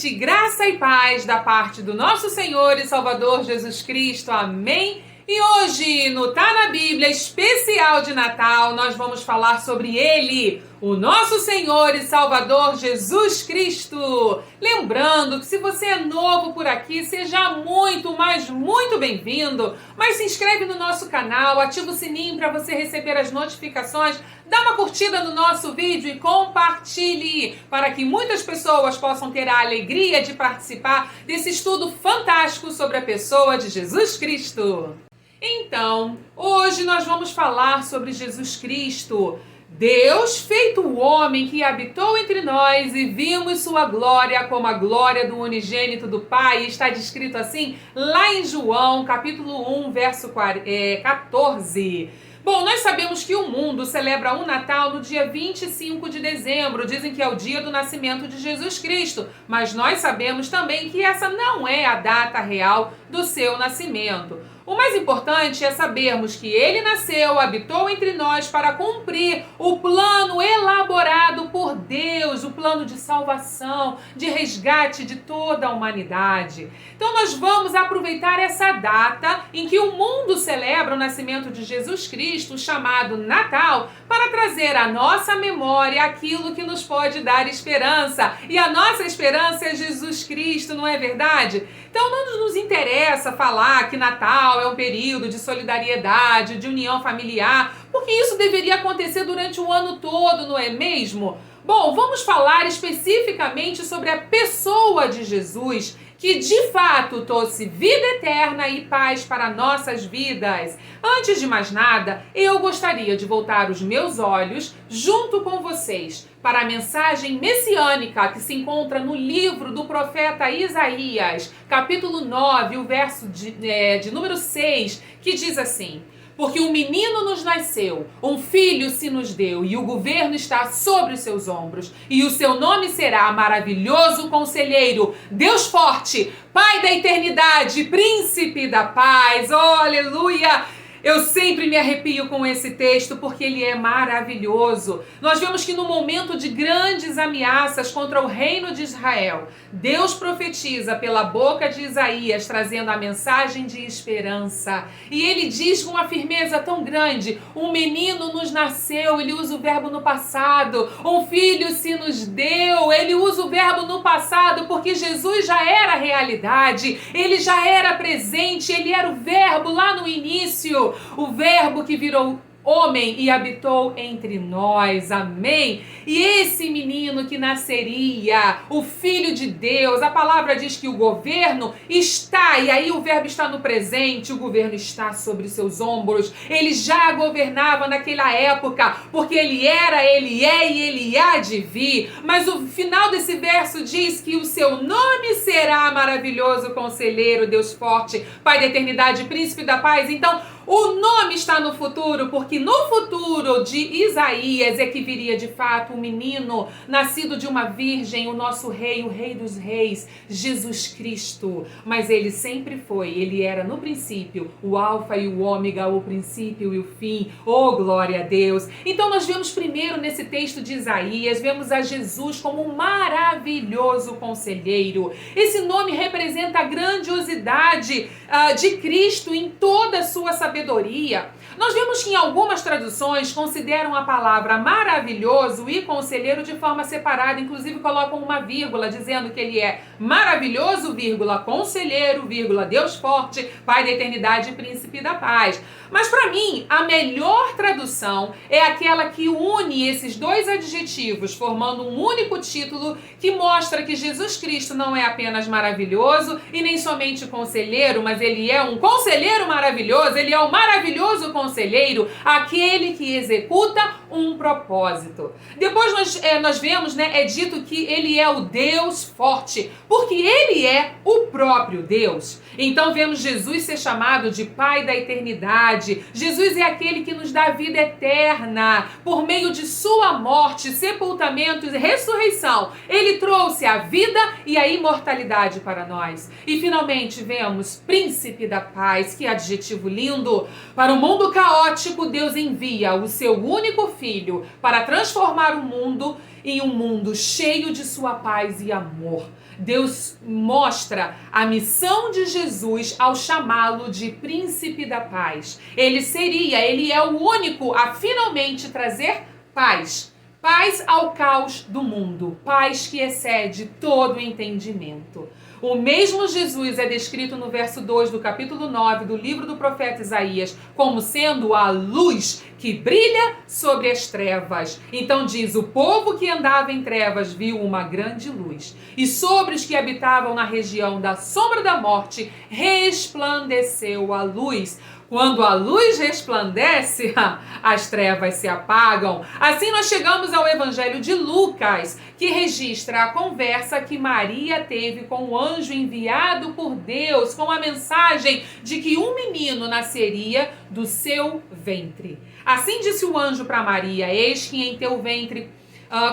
gente, graça e paz da parte do nosso Senhor e Salvador Jesus Cristo, amém? E hoje, no Tá na Bíblia especial de Natal, nós vamos falar sobre Ele, o nosso Senhor e Salvador Jesus Cristo. Lembrando que se você é novo por aqui, seja muito, mas muito bem-vindo. Mas se inscreve no nosso canal, ativa o sininho para você receber as notificações, dá uma curtida no nosso vídeo e compartilhe para que muitas pessoas possam ter a alegria de participar desse estudo fantástico sobre a pessoa de Jesus Cristo. Então, hoje nós vamos falar sobre Jesus Cristo, Deus feito homem que habitou entre nós e vimos sua glória como a glória do unigênito do Pai. Está descrito assim lá em João, capítulo 1, verso 14. Bom, nós sabemos que o mundo celebra o Natal no dia 25 de dezembro. Dizem que é o dia do nascimento de Jesus Cristo. Mas nós sabemos também que essa não é a data real do seu nascimento. O mais importante é sabermos que ele nasceu, habitou entre nós para cumprir o plano elaborado por Deus, o plano de salvação, de resgate de toda a humanidade. Então nós vamos aproveitar essa data em que o mundo celebra o nascimento de Jesus Cristo, chamado Natal, para trazer à nossa memória aquilo que nos pode dar esperança. E a nossa esperança é Jesus Cristo, não é verdade? Então não nos interessa falar que Natal é um período de solidariedade, de união familiar, porque isso deveria acontecer durante o ano todo, não é mesmo? Bom, vamos falar especificamente sobre a pessoa de Jesus, que de fato trouxe vida eterna e paz para nossas vidas. Antes de mais nada, eu gostaria de voltar os meus olhos, junto com vocês, para a mensagem messiânica que se encontra no livro do profeta Isaías, capítulo 9, o verso de número 6, que diz assim: porque um menino nos nasceu, um filho se nos deu, e o governo está sobre os seus ombros. E o seu nome será Maravilhoso Conselheiro, Deus Forte, Pai da Eternidade, Príncipe da Paz. Oh, aleluia! Eu sempre me arrepio com esse texto porque ele é maravilhoso. Nós vemos que no momento de grandes ameaças contra o reino de Israel, Deus profetiza pela boca de Isaías, trazendo a mensagem de esperança. E ele diz com uma firmeza tão grande: um menino nos nasceu, ele usa o verbo no passado. Um filho se nos deu, ele usa o verbo no passado, porque Jesus já era realidade, ele já era presente, ele era o verbo lá no início. O verbo que virou homem e habitou entre nós, amém? E esse menino que nasceria, o Filho de Deus, a palavra diz que o governo está, e aí o verbo está no presente, o governo está sobre seus ombros. Ele já governava naquela época, porque ele era, ele é e ele há de vir. Mas o final desse verso diz que o seu nome será Maravilhoso Conselheiro, Deus Forte, Pai da Eternidade, Príncipe da Paz. Então, o nome está no futuro, porque no futuro de Isaías é que viria de fato um menino nascido de uma virgem, o nosso rei, o rei dos reis, Jesus Cristo. Mas ele sempre foi, ele era no princípio o alfa e o ômega, o princípio e o fim. Oh, glória a Deus! Então nós vemos primeiro nesse texto de Isaías, vemos a Jesus como um maravilhoso conselheiro. Esse nome representa a grandiosidade de Cristo em toda a sua sabedoria. Nós vemos que em algumas traduções consideram a palavra maravilhoso e conselheiro de forma separada, inclusive colocam uma vírgula dizendo que ele é maravilhoso, vírgula, conselheiro, vírgula, Deus forte, Pai da eternidade e príncipe da paz. Mas para mim, a melhor tradução é aquela que une esses dois adjetivos, formando um único título que mostra que Jesus Cristo não é apenas maravilhoso e nem somente conselheiro, mas ele é um conselheiro maravilhoso, ele é o maravilhoso conselheiro, aquele que executa um propósito. Depois nós vemos, é dito que ele é o Deus forte, porque ele é o próprio Deus. Então vemos Jesus ser chamado de Pai da Eternidade. Jesus é aquele que nos dá vida eterna. Por meio de sua morte, sepultamento e ressurreição, ele trouxe a vida e a imortalidade para nós. E finalmente vemos Príncipe da Paz, que adjetivo lindo. Para o mundo caótico, Deus envia o seu único filho para transformar o mundo em um mundo cheio de sua paz e amor. Deus mostra a missão de Jesus ao chamá-lo de príncipe da paz. Ele é o único a finalmente trazer paz. Paz ao caos do mundo, paz que excede todo entendimento. O mesmo Jesus é descrito no verso 2 do capítulo 9 do livro do profeta Isaías como sendo a luz que brilha sobre as trevas. Então diz: o povo que andava em trevas viu uma grande luz, e sobre os que habitavam na região da sombra da morte resplandeceu a luz. Quando a luz resplandece, as trevas se apagam. Assim nós chegamos ao Evangelho de Lucas, que registra a conversa que Maria teve com o anjo enviado por Deus, com a mensagem de que um menino nasceria do seu ventre. Assim disse o anjo para Maria: eis que em teu ventre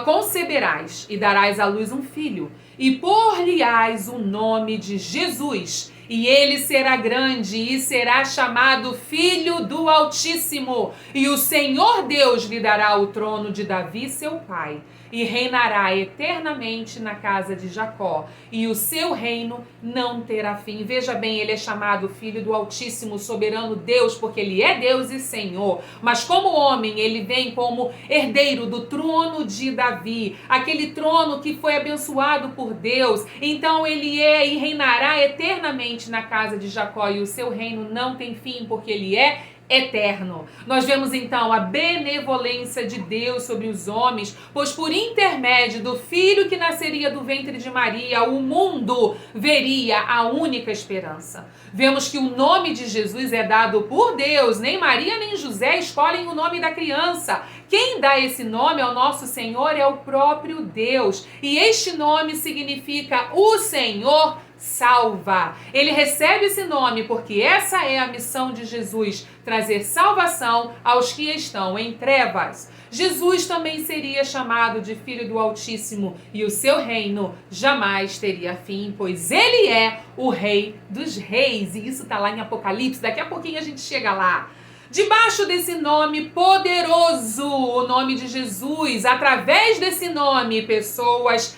conceberás e darás à luz um filho, e por-lhe-ás o nome de Jesus. E ele será grande e será chamado Filho do Altíssimo. E o Senhor Deus lhe dará o trono de Davi, seu pai, e reinará eternamente na casa de Jacó, e o seu reino não terá fim. Veja bem, ele é chamado Filho do Altíssimo, soberano Deus, porque ele é Deus e Senhor. Mas como homem, ele vem como herdeiro do trono de Davi, aquele trono que foi abençoado por Deus. Então ele é e reinará eternamente na casa de Jacó, e o seu reino não tem fim, porque ele é eterno. Nós vemos então a benevolência de Deus sobre os homens, pois por intermédio do filho que nasceria do ventre de Maria, o mundo veria a única esperança. Vemos que o nome de Jesus é dado por Deus. Nem Maria nem José escolhem o nome da criança. Quem dá esse nome ao nosso Senhor é o próprio Deus. E este nome significa o Senhor salva. Ele recebe esse nome porque essa é a missão de Jesus, trazer salvação aos que estão em trevas. Jesus também seria chamado de Filho do Altíssimo, e o seu reino jamais teria fim, pois ele é o Rei dos Reis. E isso está lá em Apocalipse, daqui a pouquinho a gente chega lá. Debaixo desse nome poderoso, o nome de Jesus, através desse nome, pessoas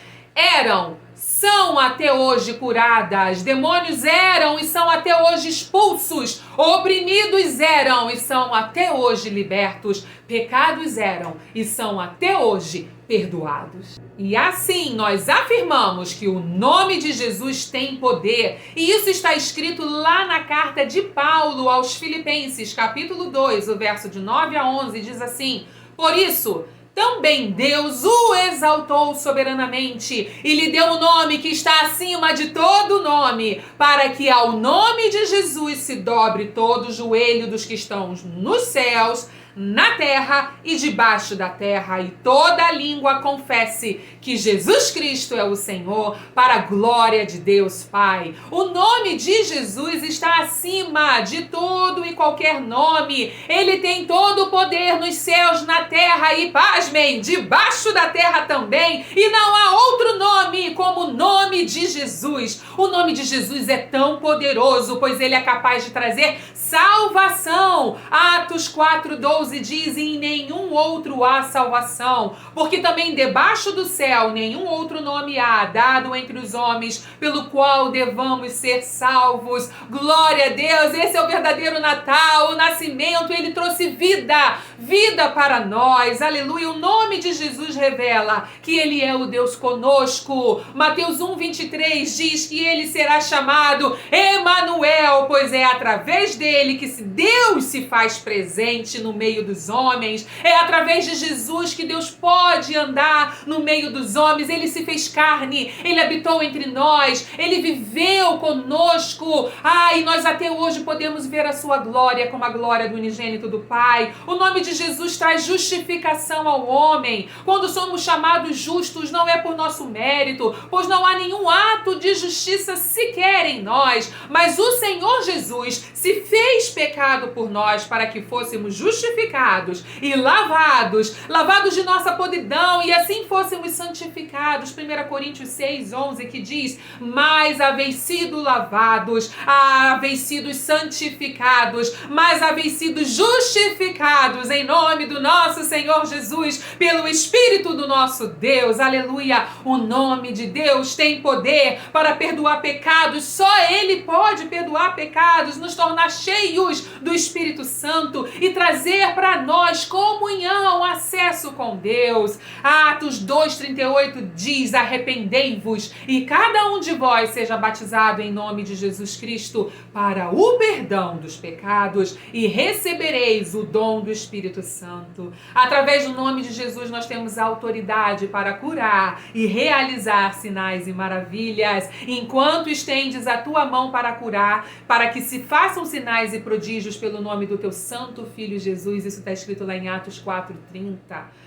são até hoje curadas, demônios eram e são até hoje expulsos, oprimidos eram e são até hoje libertos, pecados eram e são até hoje perdoados. E assim nós afirmamos que o nome de Jesus tem poder, e isso está escrito lá na carta de Paulo aos Filipenses, capítulo 2, o verso de 9 a 11, diz assim: por isso também Deus o exaltou soberanamente e lhe deu um nome que está acima de todo nome, para que ao nome de Jesus se dobre todo o joelho dos que estão nos céus, na terra e debaixo da terra, e toda língua confesse que Jesus Cristo é o Senhor, para a glória de Deus Pai. O nome de Jesus está acima de todo e qualquer nome. Ele tem todo o poder nos céus, na terra e, pasmem, debaixo da terra também. E não há outro nome como o nome de Jesus. O nome de Jesus é tão poderoso, pois ele é capaz de trazer salvação. Atos 4:12 diz: em nenhum outro há salvação, porque também debaixo do céu nenhum outro nome há dado entre os homens pelo qual devamos ser salvos. Glória a Deus, esse é o verdadeiro Natal, o nascimento. Ele trouxe vida para nós, aleluia. O nome de Jesus revela que ele é o Deus conosco. Mateus 1:23 diz que ele será chamado Emanuel, pois é através dele que Deus se faz presente no meio dos homens. É através de Jesus que Deus pode andar no meio dos homens. Ele se fez carne, ele habitou entre nós, ele viveu conosco. E nós até hoje podemos ver a sua glória como a glória do unigênito do Pai. O nome de Jesus traz justificação ao homem. Quando somos chamados justos, não é por nosso mérito, pois não há nenhum ato de justiça sequer em nós, mas o Senhor Jesus se fez pecado por nós para que fôssemos justificados e lavrados lavados de nossa podridão, e assim fôssemos santificados. 1 Coríntios 6:11, que diz: mas haveis sido lavados, haveis sido santificados, mas haveis sido justificados em nome do nosso Senhor Jesus, pelo Espírito do nosso Deus. Aleluia! O nome de Deus tem poder para perdoar pecados. Só Ele pode perdoar pecados, nos tornar cheios do Espírito Santo e trazer para nós comunhão, acesso com Deus. Atos 2:38 diz: arrependei-vos e cada um de vós seja batizado em nome de Jesus Cristo para o perdão dos pecados e recebereis o dom do Espírito Santo. Através do nome de Jesus nós temos autoridade para curar e realizar sinais e maravilhas. Enquanto estendes a tua mão para curar, para que se façam sinais e prodígios pelo nome do teu santo Filho Jesus. Isso está escrito lá em Atos 4:30.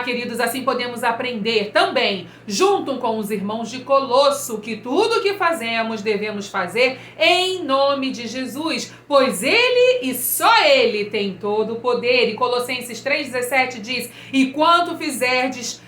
Queridos, assim podemos aprender também, junto com os irmãos de Colosso, que tudo o que fazemos devemos fazer em nome de Jesus, pois Ele e só Ele tem todo o poder. E Colossenses 3:17 diz: e quanto fizerdes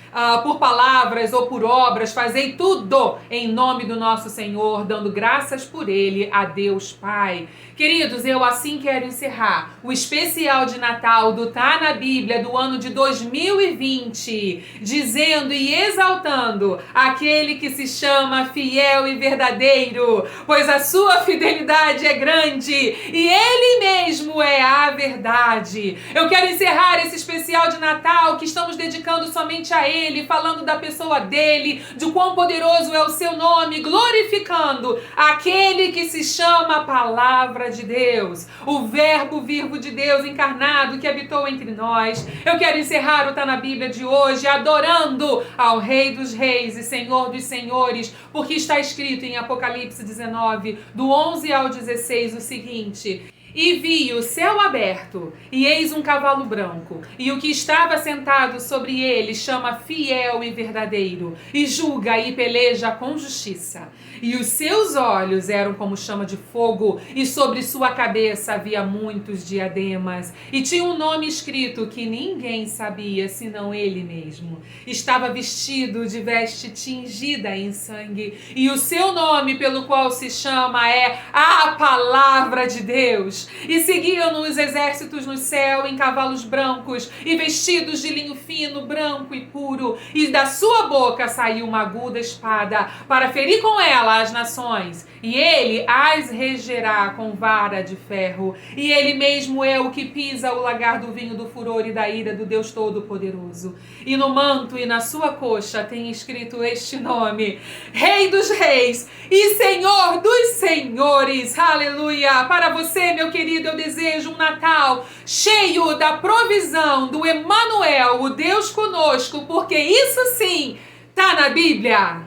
por palavras ou por obras, fazei tudo em nome do nosso Senhor, dando graças por Ele a Deus Pai. Queridos, eu assim quero encerrar o especial de Natal do Tá na Bíblia do ano de 2020, dizendo e exaltando aquele que se chama fiel e verdadeiro, pois a sua fidelidade é grande e Ele mesmo é a verdade. Eu quero encerrar esse especial de Natal que estamos dedicando somente a Ele, falando da pessoa dele, de quão poderoso é o seu nome, glorificando aquele que se chama Palavra de Deus, o Verbo vivo de Deus encarnado que habitou entre nós. Eu quero encerrar o Tá na Bíblia de hoje adorando ao Rei dos Reis e Senhor dos Senhores, porque está escrito em Apocalipse 19, do 11 ao 16, o seguinte: e vi o céu aberto, e eis um cavalo branco, e o que estava sentado sobre ele chama Fiel e Verdadeiro, e julga e peleja com justiça. E os seus olhos eram como chama de fogo, e sobre sua cabeça havia muitos diademas, e tinha um nome escrito que ninguém sabia, senão ele mesmo. Estava vestido de veste tingida em sangue, e o seu nome pelo qual se chama é a Palavra de Deus. E seguiam-no os exércitos no céu em cavalos brancos e vestidos de linho fino, branco e puro, e da sua boca saiu uma aguda espada para ferir com ela as nações, e ele as regerá com vara de ferro, e ele mesmo é o que pisa o lagar do vinho do furor e da ira do Deus Todo-Poderoso. E no manto e na sua coxa tem escrito este nome: Rei dos Reis e Senhor dos Senhores. Aleluia! Para você, meu querido, eu desejo um Natal cheio da provisão do Emanuel, o Deus conosco, porque isso sim tá na Bíblia.